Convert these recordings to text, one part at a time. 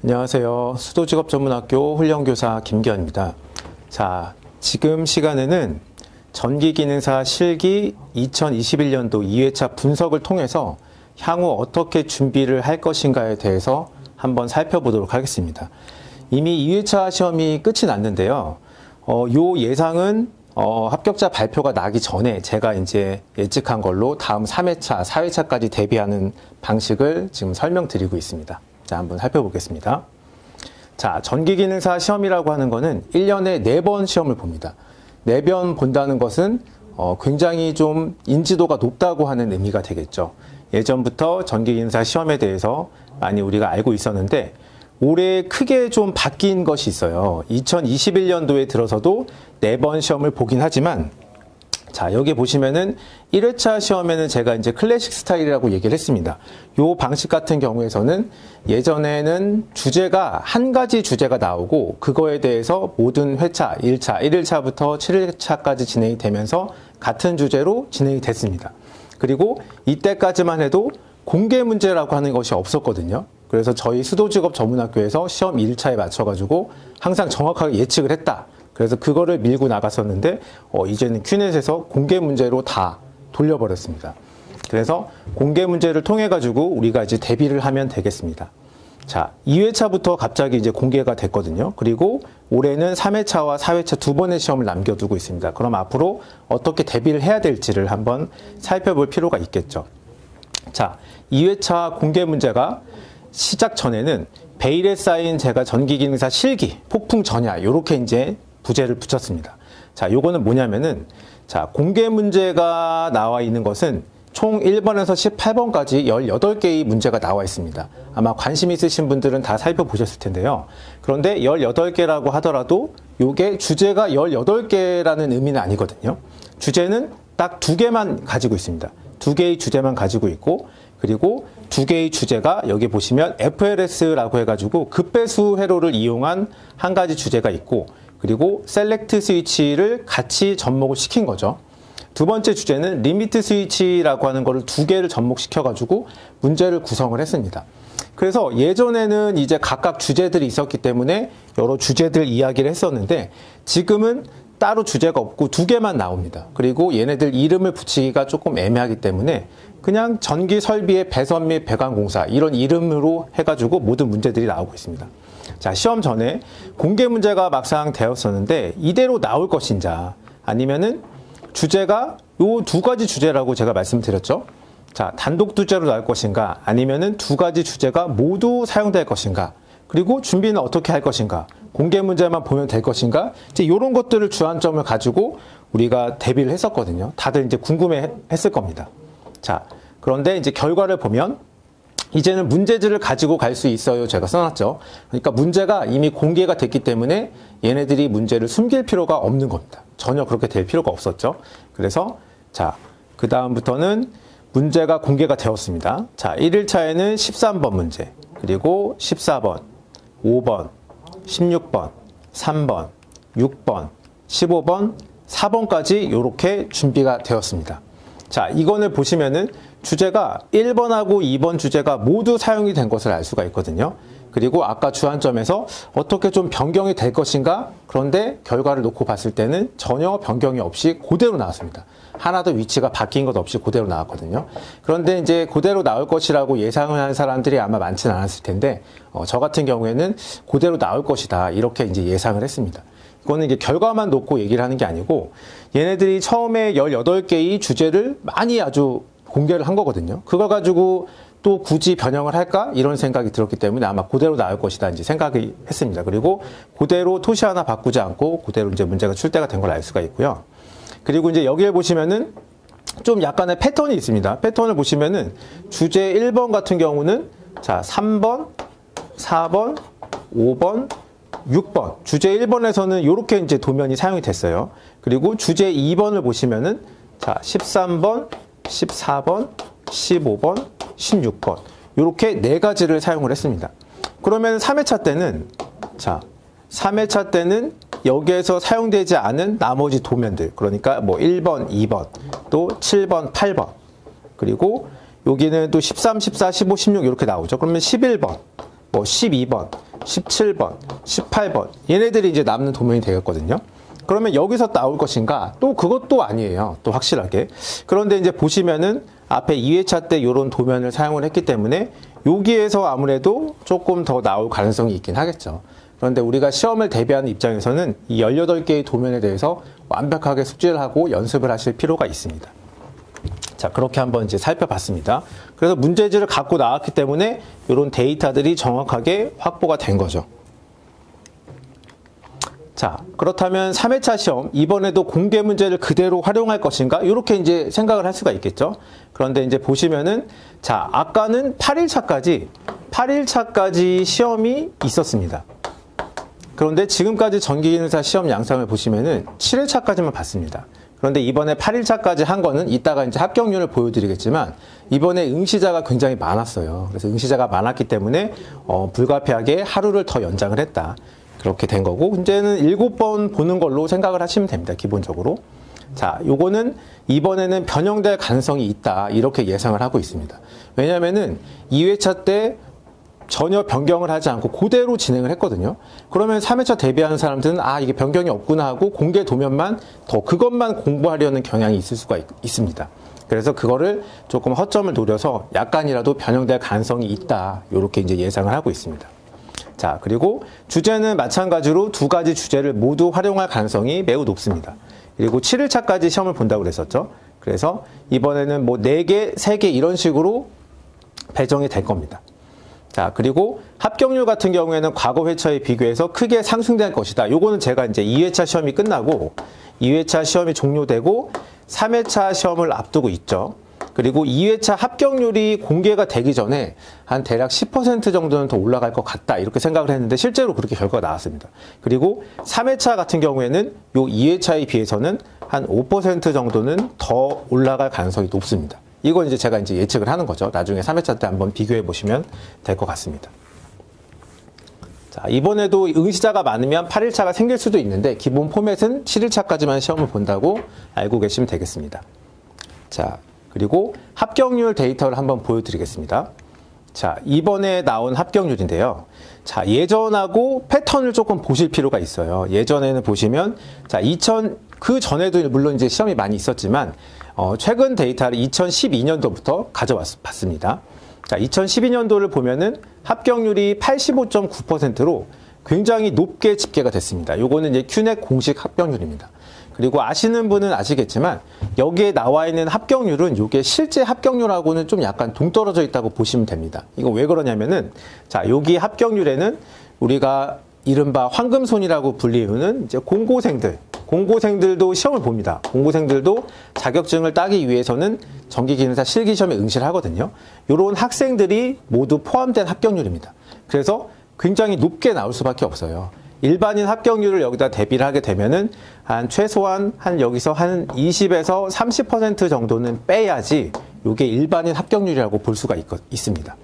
안녕하세요. 수도직업전문학교 훈련교사 김기현입니다. 자, 지금 시간에는 전기기능사 실기 2021년도 2회차 분석을 통해서 향후 어떻게 준비를 할 것인가에 대해서 한번 살펴보도록 하겠습니다. 이미 2회차 시험이 끝이 났는데요. 요 예상은 합격자 발표가 나기 전에 제가 이제 예측한 걸로 다음 3회차, 4회차까지 대비하는 방식을 지금 설명드리고 있습니다. 자, 한번 살펴보겠습니다. 자, 전기기능사 시험이라고 하는 거는 1년에 4번 시험을 봅니다. 4번 본다는 것은 굉장히 좀 인지도가 높다고 하는 의미가 되겠죠. 예전부터 전기기능사 시험에 대해서 많이 우리가 알고 있었는데 올해 크게 좀 바뀐 것이 있어요. 2021년도에 들어서도 4번 시험을 보긴 하지만, 자, 여기 보시면은 1회차 시험에는 제가 이제 클래식 스타일이라고 얘기를 했습니다. 요 방식 같은 경우에서는 예전에는 주제가 한 가지 주제가 나오고 그거에 대해서 모든 회차, 1차, 1일차부터 7일차까지 진행이 되면서 같은 주제로 진행이 됐습니다. 그리고 이때까지만 해도 공개 문제라고 하는 것이 없었거든요. 그래서 저희 수도직업전문학교에서 시험 1차에 맞춰가지고 항상 정확하게 예측을 했다. 그래서 그거를 밀고 나갔었는데 이제는 큐넷에서 공개 문제로 다 돌려버렸습니다. 그래서 공개 문제를 통해 가지고 우리가 이제 대비를 하면 되겠습니다. 자, 2회차부터 갑자기 이제 공개가 됐거든요. 그리고 올해는 3회차와 4회차 두 번의 시험을 남겨두고 있습니다. 그럼 앞으로 어떻게 대비를 해야 될지를 한번 살펴볼 필요가 있겠죠. 자, 2회차 공개 문제가 시작 전에는 베일에 쌓인 제가 전기기능사 실기, 폭풍 전야, 요렇게 이제 부제를 붙였습니다. 자, 요거는 뭐냐면은, 자, 공개 문제가 나와 있는 것은 총 1번에서 18번까지 18개의 문제가 나와 있습니다. 아마 관심 있으신 분들은 다 살펴보셨을 텐데요. 그런데 18개라고 하더라도 요게 주제가 18개라는 의미는 아니거든요. 주제는 딱 2개만 가지고 있습니다. 2개의 주제만 가지고 있고, 그리고 2개의 주제가 여기 보시면 FLS라고 해가지고 급배수 회로를 이용한 한 가지 주제가 있고, 그리고 셀렉트 스위치를 같이 접목을 시킨 거죠. 두 번째 주제는 리미트 스위치라고 하는 거를 2개를 접목시켜가지고 문제를 구성을 했습니다. 그래서 예전에는 이제 각각 주제들이 있었기 때문에 여러 주제들 이야기를 했었는데 지금은 따로 주제가 없고 2개만 나옵니다. 그리고 얘네들 이름을 붙이기가 조금 애매하기 때문에 그냥 전기 설비의 배선 및 배관 공사 이런 이름으로 해가지고 모든 문제들이 나오고 있습니다. 자, 시험 전에 공개 문제가 막상 되었었는데 이대로 나올 것인지 아니면은 주제가 요 2가지 주제라고 제가 말씀드렸죠. 자, 단독 주제로 나올 것인가 아니면은 2가지 주제가 모두 사용될 것인가, 그리고 준비는 어떻게 할 것인가, 공개 문제만 보면 될 것인가, 이제 이런 것들을 주안점을 가지고 우리가 대비를 했었거든요. 다들 이제 궁금해 했을 겁니다. 자, 그런데 이제 결과를 보면 이제는 문제지를 가지고 갈 수 있어요. 제가 써놨죠. 그러니까 문제가 이미 공개가 됐기 때문에 얘네들이 문제를 숨길 필요가 없는 겁니다. 전혀 그렇게 될 필요가 없었죠. 그래서 자, 그 다음부터는 문제가 공개가 되었습니다. 자, 1일차에는 13번 문제, 그리고 14번, 5번, 16번, 3번, 6번, 15번, 4번까지 이렇게 준비가 되었습니다. 자, 이거를 보시면은 주제가 1번하고 2번 주제가 모두 사용이 된 것을 알 수가 있거든요. 그리고 아까 주안점에서 어떻게 좀 변경이 될 것인가? 그런데 결과를 놓고 봤을 때는 전혀 변경이 없이 그대로 나왔습니다. 하나도 위치가 바뀐 것 없이 그대로 나왔거든요. 그런데 이제 그대로 나올 것이라고 예상을 한 사람들이 아마 많지는 않았을 텐데 저 같은 경우에는 그대로 나올 것이다 이렇게 이제 예상을 했습니다. 이거는 이게 결과만 놓고 얘기를 하는 게 아니고 얘네들이 처음에 18개의 주제를 많이 아주 공개를 한 거거든요. 그걸 가지고 또 굳이 변형을 할까? 이런 생각이 들었기 때문에 아마 그대로 나올 것이다 이제 생각을 했습니다. 그리고 그대로 토시 하나 바꾸지 않고 그대로 이제 문제가 출제가 된 걸 알 수가 있고요. 그리고 이제 여기에 보시면은 좀 약간의 패턴이 있습니다. 패턴을 보시면은 주제 1번 같은 경우는 자, 3번, 4번, 5번, 6번. 주제 1번에서는 이렇게 이제 도면이 사용이 됐어요. 그리고 주제 2번을 보시면은 자, 13번, 14번, 15번, 16번. 이렇게 4가지를 사용을 했습니다. 그러면 3회차 때는 자, 3회차 때는 여기에서 사용되지 않은 나머지 도면들, 그러니까 뭐 1번, 2번, 또 7번, 8번, 그리고 여기는 또 13, 14, 15, 16 이렇게 나오죠. 그러면 11번, 뭐 12번, 17번, 18번 얘네들이 이제 남는 도면이 되겠거든요. 그러면 여기서 나올 것인가? 또 그것도 아니에요. 또 확실하게. 그런데 이제 보시면은 앞에 2회차 때 이런 도면을 사용을 했기 때문에 여기에서 아무래도 조금 더 나올 가능성이 있긴 하겠죠. 그런데 우리가 시험을 대비하는 입장에서는 이 18개의 도면에 대해서 완벽하게 숙지를 하고 연습을 하실 필요가 있습니다. 자, 그렇게 한번 이제 살펴봤습니다. 그래서 문제지를 갖고 나왔기 때문에 이런 데이터들이 정확하게 확보가 된 거죠. 자, 그렇다면 3회차 시험, 이번에도 공개 문제를 그대로 활용할 것인가? 이렇게 이제 생각을 할 수가 있겠죠. 그런데 이제 보시면은, 자, 아까는 8일차까지 시험이 있었습니다. 그런데 지금까지 전기기능사 시험 양상을 보시면은 7회차까지만 봤습니다. 그런데 이번에 8일차까지 한 거는 이따가 이제 합격률을 보여드리겠지만 이번에 응시자가 굉장히 많았어요. 그래서 응시자가 많았기 때문에 불가피하게 하루를 더 연장을 했다. 그렇게 된 거고 이제는 7번 보는 걸로 생각을 하시면 됩니다. 기본적으로. 자, 요거는 이번에는 변형될 가능성이 있다. 이렇게 예상을 하고 있습니다. 왜냐면은 2회차 때 전혀 변경을 하지 않고 그대로 진행을 했거든요. 그러면 3회차 대비하는 사람들은 아, 이게 변경이 없구나 하고 공개 도면만 더 그것만 공부하려는 경향이 있을 수가 있습니다. 그래서 그거를 조금 허점을 노려서 약간이라도 변형될 가능성이 있다. 이렇게 이제 예상을 하고 있습니다. 자, 그리고 주제는 마찬가지로 두 가지 주제를 모두 활용할 가능성이 매우 높습니다. 그리고 7일차까지 시험을 본다고 그랬었죠. 그래서 이번에는 뭐 4개, 3개 이런 식으로 배정이 될 겁니다. 자, 그리고 합격률 같은 경우에는 과거 회차에 비교해서 크게 상승될 것이다. 요거는 제가 이제 2회차 시험이 끝나고 2회차 시험이 종료되고 3회차 시험을 앞두고 있죠. 그리고 2회차 합격률이 공개가 되기 전에 한 대략 10% 정도는 더 올라갈 것 같다. 이렇게 생각을 했는데 실제로 그렇게 결과가 나왔습니다. 그리고 3회차 같은 경우에는 요 2회차에 비해서는 한 5% 정도는 더 올라갈 가능성이 높습니다. 이건 이제 제가 이제 예측을 하는 거죠. 나중에 3회차 때 한번 비교해 보시면 될 것 같습니다. 자, 이번에도 응시자가 많으면 8일차가 생길 수도 있는데 기본 포맷은 7일차까지만 시험을 본다고 알고 계시면 되겠습니다. 자, 그리고 합격률 데이터를 한번 보여드리겠습니다. 자, 이번에 나온 합격률인데요. 자, 예전하고 패턴을 조금 보실 필요가 있어요. 예전에는 보시면, 자, 그 전에도 물론 이제 시험이 많이 있었지만, 최근 데이터를 2012년도부터 가져봤습니다. 자, 2012년도를 보면은 합격률이 85.9%로 굉장히 높게 집계가 됐습니다. 요거는 이제 큐넷 공식 합격률입니다. 그리고 아시는 분은 아시겠지만 여기에 나와 있는 합격률은 이게 실제 합격률하고는 좀 약간 동떨어져 있다고 보시면 됩니다. 이거 왜 그러냐면은 자, 여기 합격률에는 우리가 이른바 황금손이라고 불리우는 이제 공고생들도 시험을 봅니다. 공고생들도 자격증을 따기 위해서는 전기기능사 실기시험에 응시를 하거든요. 이런 학생들이 모두 포함된 합격률입니다. 그래서 굉장히 높게 나올 수밖에 없어요. 일반인 합격률을 여기다 대비를 하게 되면은 최소한 여기서 한 20에서 30% 정도는 빼야지 이게 일반인 합격률이라고 볼 수가 있습니다.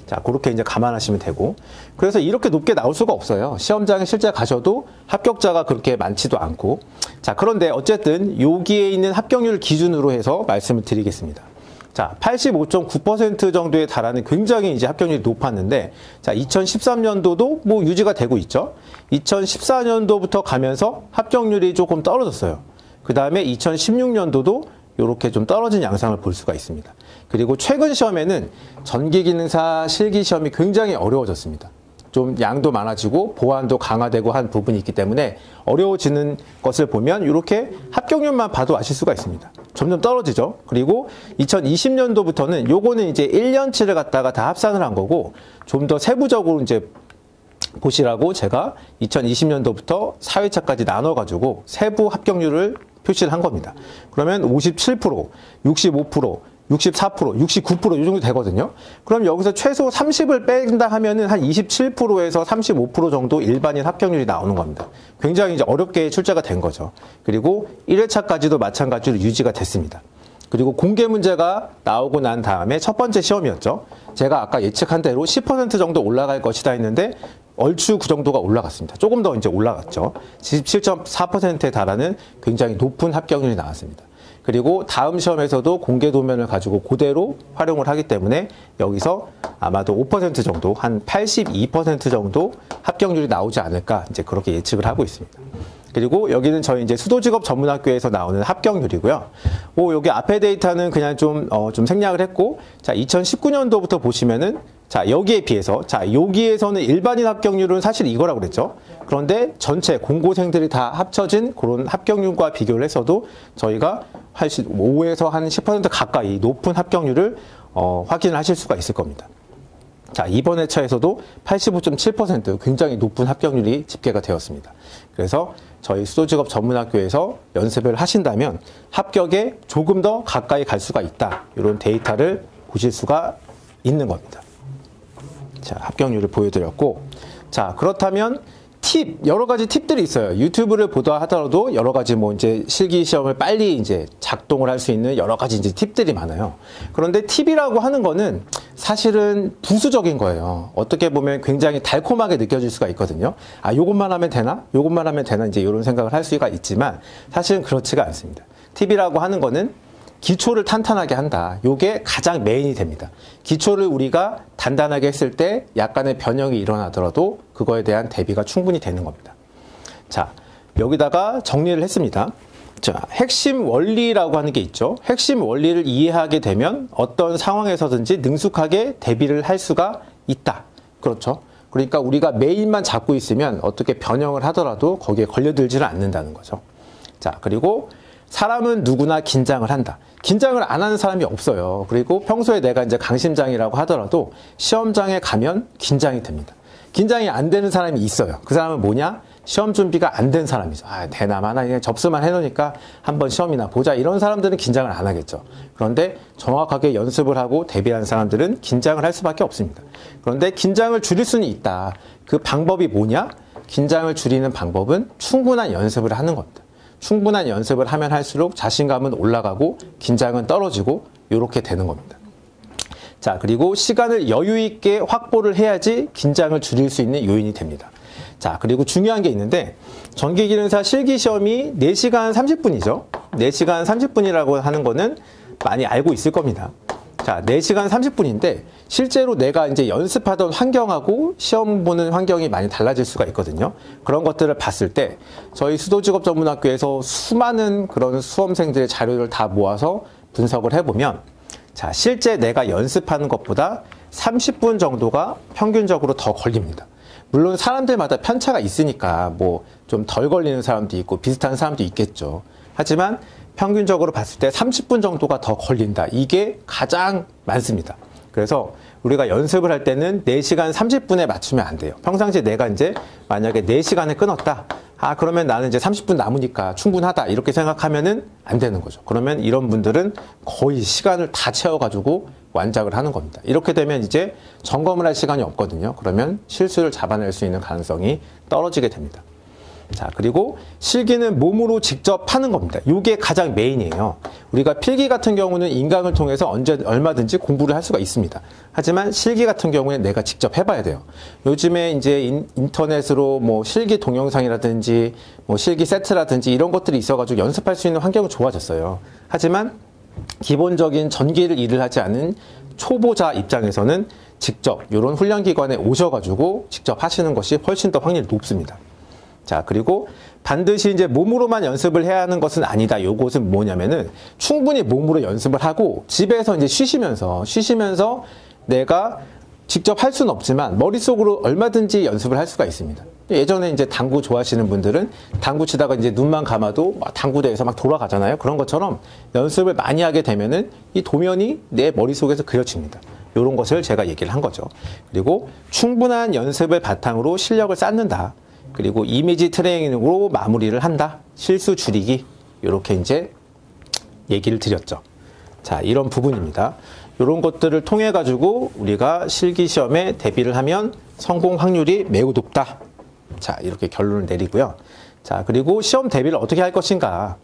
자, 그렇게 이제 감안하시면 되고. 그래서 이렇게 높게 나올 수가 없어요. 시험장에 실제 가셔도 합격자가 그렇게 많지도 않고. 자, 그런데 어쨌든 여기에 있는 합격률 기준으로 해서 말씀을 드리겠습니다. 자, 85.9% 정도에 달하는 굉장히 이제 합격률이 높았는데, 자, 2013년도도 뭐 유지가 되고 있죠. 2014년도부터 가면서 합격률이 조금 떨어졌어요. 그 다음에 2016년도도 이렇게 좀 떨어진 양상을 볼 수가 있습니다. 그리고 최근 시험에는 전기기능사 실기시험이 굉장히 어려워졌습니다. 좀 양도 많아지고 보안도 강화되고 한 부분이 있기 때문에 어려워지는 것을 보면 이렇게 합격률만 봐도 아실 수가 있습니다. 점점 떨어지죠. 그리고 2020년도부터는 요거는 이제 1년치를 갖다가 다 합산을 한 거고 좀 더 세부적으로 이제 보시라고 제가 2020년도부터 4회차까지 나눠가지고 세부 합격률을 표시를 한 겁니다. 그러면 57%, 65%, 64%, 69% 이 정도 되거든요. 그럼 여기서 최소 30을 뺀다 하면은 한 27%에서 35% 정도 일반인 합격률이 나오는 겁니다. 굉장히 이제 어렵게 출제가 된 거죠. 그리고 1회차까지도 마찬가지로 유지가 됐습니다. 그리고 공개 문제가 나오고 난 다음에 첫 번째 시험이었죠. 제가 아까 예측한 대로 10% 정도 올라갈 것이다 했는데 얼추 그 정도가 올라갔습니다. 조금 더 이제 올라갔죠. 17.4%에 달하는 굉장히 높은 합격률이 나왔습니다. 그리고 다음 시험에서도 공개 도면을 가지고 그대로 활용을 하기 때문에 여기서 아마도 5% 정도, 한 82% 정도 합격률이 나오지 않을까 이제 그렇게 예측을 하고 있습니다. 그리고 여기는 저희 이제 수도직업전문학교에서 나오는 합격률이고요. 여기 앞에 데이터는 그냥 좀 생략을 했고, 자, 2019년도부터 보시면은, 자, 여기에 비해서, 자, 여기에서는 일반인 합격률은 사실 이거라고 그랬죠. 그런데 전체 공고생들이 다 합쳐진 그런 합격률과 비교를 했어도 저희가 5에서 한 10% 가까이 높은 합격률을 확인을 하실 수가 있을 겁니다. 자, 이번 회차에서도 85.7% 굉장히 높은 합격률이 집계가 되었습니다. 그래서 저희 수도직업전문학교에서 연습을 하신다면 합격에 조금 더 가까이 갈 수가 있다. 이런 데이터를 보실 수가 있는 겁니다. 자, 합격률을 보여드렸고, 자, 그렇다면 여러 가지 팁들이 있어요. 유튜브를 보다 하더라도 여러 가지 이제 실기 시험을 빨리 이제 작동을 할 수 있는 여러 가지 이제 팁들이 많아요. 그런데 팁이라고 하는 거는 사실은 부수적인 거예요. 어떻게 보면 굉장히 달콤하게 느껴질 수가 있거든요. 아, 요것만 하면 되나? 요것만 하면 되나? 이제 이런 생각을 할 수가 있지만 사실은 그렇지가 않습니다. 팁이라고 하는 거는 기초를 탄탄하게 한다. 요게 가장 메인이 됩니다. 기초를 우리가 단단하게 했을 때 약간의 변형이 일어나더라도 그거에 대한 대비가 충분히 되는 겁니다. 자, 여기다가 정리를 했습니다. 자, 핵심 원리라고 하는 게 있죠. 핵심 원리를 이해하게 되면 어떤 상황에서든지 능숙하게 대비를 할 수가 있다. 그렇죠. 그러니까 우리가 메인만 잡고 있으면 어떻게 변형을 하더라도 거기에 걸려들지는 않는다는 거죠. 자, 그리고 사람은 누구나 긴장을 한다. 긴장을 안 하는 사람이 없어요. 그리고 평소에 내가 이제 강심장이라고 하더라도 시험장에 가면 긴장이 됩니다. 긴장이 안 되는 사람이 있어요. 그 사람은 뭐냐? 시험 준비가 안 된 사람이죠. 아, 대나마나 그냥 접수만 해놓으니까 한번 시험이나 보자. 이런 사람들은 긴장을 안 하겠죠. 그런데 정확하게 연습을 하고 대비한 사람들은 긴장을 할 수밖에 없습니다. 그런데 긴장을 줄일 수는 있다. 그 방법이 뭐냐? 긴장을 줄이는 방법은 충분한 연습을 하는 겁니다. 충분한 연습을 하면 할수록 자신감은 올라가고 긴장은 떨어지고 이렇게 되는 겁니다. 자, 그리고 시간을 여유 있게 확보를 해야지 긴장을 줄일 수 있는 요인이 됩니다. 자, 그리고 중요한 게 있는데 전기기능사 실기시험이 4시간 30분이죠. 4시간 30분이라고 하는 거는 많이 알고 있을 겁니다. 자, 4시간 30분인데 실제로 내가 이제 연습하던 환경하고 시험 보는 환경이 많이 달라질 수가 있거든요. 그런 것들을 봤을 때 저희 수도직업전문학교에서 수많은 그런 수험생들의 자료를 다 모아서 분석을 해보면 자, 실제 내가 연습하는 것보다 30분 정도가 평균적으로 더 걸립니다. 물론 사람들마다 편차가 있으니까 뭐 좀 덜 걸리는 사람도 있고 비슷한 사람도 있겠죠. 하지만 평균적으로 봤을 때 30분 정도가 더 걸린다. 이게 가장 많습니다. 그래서 우리가 연습을 할 때는 4시간 30분에 맞추면 안 돼요. 평상시에 내가 이제 만약에 4시간을 끊었다. 아, 그러면 나는 이제 30분 남으니까 충분하다. 이렇게 생각하면은 안 되는 거죠. 그러면 이런 분들은 거의 시간을 다 채워가지고 완작을 하는 겁니다. 이렇게 되면 이제 점검을 할 시간이 없거든요. 그러면 실수를 잡아낼 수 있는 가능성이 떨어지게 됩니다. 자, 그리고 실기는 몸으로 직접 하는 겁니다. 이게 가장 메인이에요. 우리가 필기 같은 경우는 인강을 통해서 얼마든지 공부를 할 수가 있습니다. 하지만 실기 같은 경우에는 내가 직접 해봐야 돼요. 요즘에 이제 인터넷으로 뭐 실기 동영상이라든지 뭐 실기 세트라든지 이런 것들이 있어가지고 연습할 수 있는 환경은 좋아졌어요. 하지만 기본적인 전기를 일을 하지 않은 초보자 입장에서는 직접 이런 훈련기관에 오셔가지고 직접 하시는 것이 훨씬 더 확률이 높습니다. 자, 그리고 반드시 이제 몸으로만 연습을 해야 하는 것은 아니다. 요것은 뭐냐면은 충분히 몸으로 연습을 하고 집에서 이제 쉬시면서 내가 직접 할 수는 없지만 머릿속으로 얼마든지 연습을 할 수가 있습니다. 예전에 이제 당구 좋아하시는 분들은 당구 치다가 이제 눈만 감아도 당구대에서 막 돌아가잖아요. 그런 것처럼 연습을 많이 하게 되면은 이 도면이 내 머릿속에서 그려집니다. 이런 것을 제가 얘기를 한 거죠. 그리고 충분한 연습을 바탕으로 실력을 쌓는다. 그리고 이미지 트레이닝으로 마무리를 한다. 실수 줄이기. 이렇게 이제 얘기를 드렸죠. 자, 이런 부분입니다. 이런 것들을 통해 가지고 우리가 실기시험에 대비를 하면 성공 확률이 매우 높다. 자, 이렇게 결론을 내리고요. 자, 그리고 시험 대비를 어떻게 할 것인가.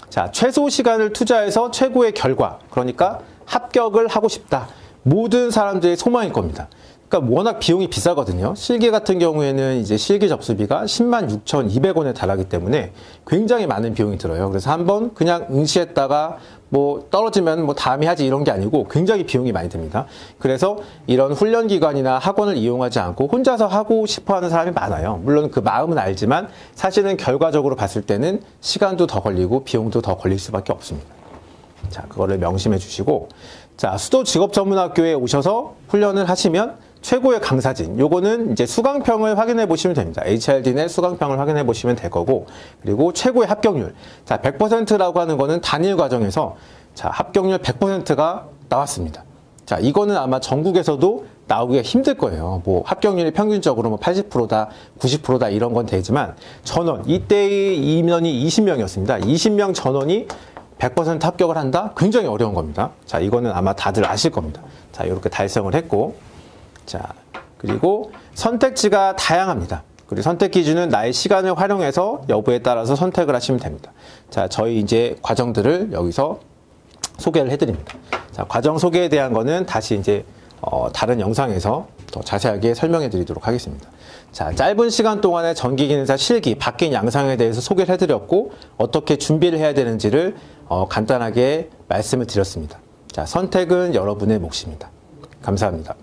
자, 최소 시간을 투자해서 최고의 결과. 그러니까 합격을 하고 싶다. 모든 사람들의 소망일 겁니다. 그러니까 워낙 비용이 비싸거든요. 실기 같은 경우에는 이제 실기 접수비가 106,200원에 달하기 때문에 굉장히 많은 비용이 들어요. 그래서 한번 그냥 응시했다가 뭐 떨어지면 뭐 다음에 하지 이런 게 아니고 굉장히 비용이 많이 듭니다. 그래서 이런 훈련기관이나 학원을 이용하지 않고 혼자서 하고 싶어 하는 사람이 많아요. 물론 그 마음은 알지만 사실은 결과적으로 봤을 때는 시간도 더 걸리고 비용도 더 걸릴 수밖에 없습니다. 자, 그거를 명심해 주시고, 자, 수도직업전문학교에 오셔서 훈련을 하시면 최고의 강사진, 요거는 이제 수강평을 확인해 보시면 됩니다. HRDnet 수강평을 확인해 보시면 될 거고, 그리고 최고의 합격률. 자, 100%라고 하는 거는 단일 과정에서 자, 합격률 100%가 나왔습니다. 자, 이거는 아마 전국에서도 나오기가 힘들 거예요. 뭐 합격률이 평균적으로 뭐 80%다, 90%다 이런 건 되지만 전원, 이때의 인원이 20명이었습니다. 20명 전원이 100% 합격을 한다? 굉장히 어려운 겁니다. 자, 이거는 아마 다들 아실 겁니다. 자, 이렇게 달성을 했고, 자, 그리고 선택지가 다양합니다. 그리고 선택 기준은 나의 시간을 활용해서 여부에 따라서 선택을 하시면 됩니다. 자, 저희 이제 과정들을 여기서 소개를 해드립니다. 자, 과정 소개에 대한 거는 다시 이제 다른 영상에서 더 자세하게 설명해 드리도록 하겠습니다. 자, 짧은 시간 동안에 전기기능사 실기, 바뀐 양상에 대해서 소개를 해드렸고, 어떻게 준비를 해야 되는지를 간단하게 말씀을 드렸습니다. 자, 선택은 여러분의 몫입니다. 감사합니다.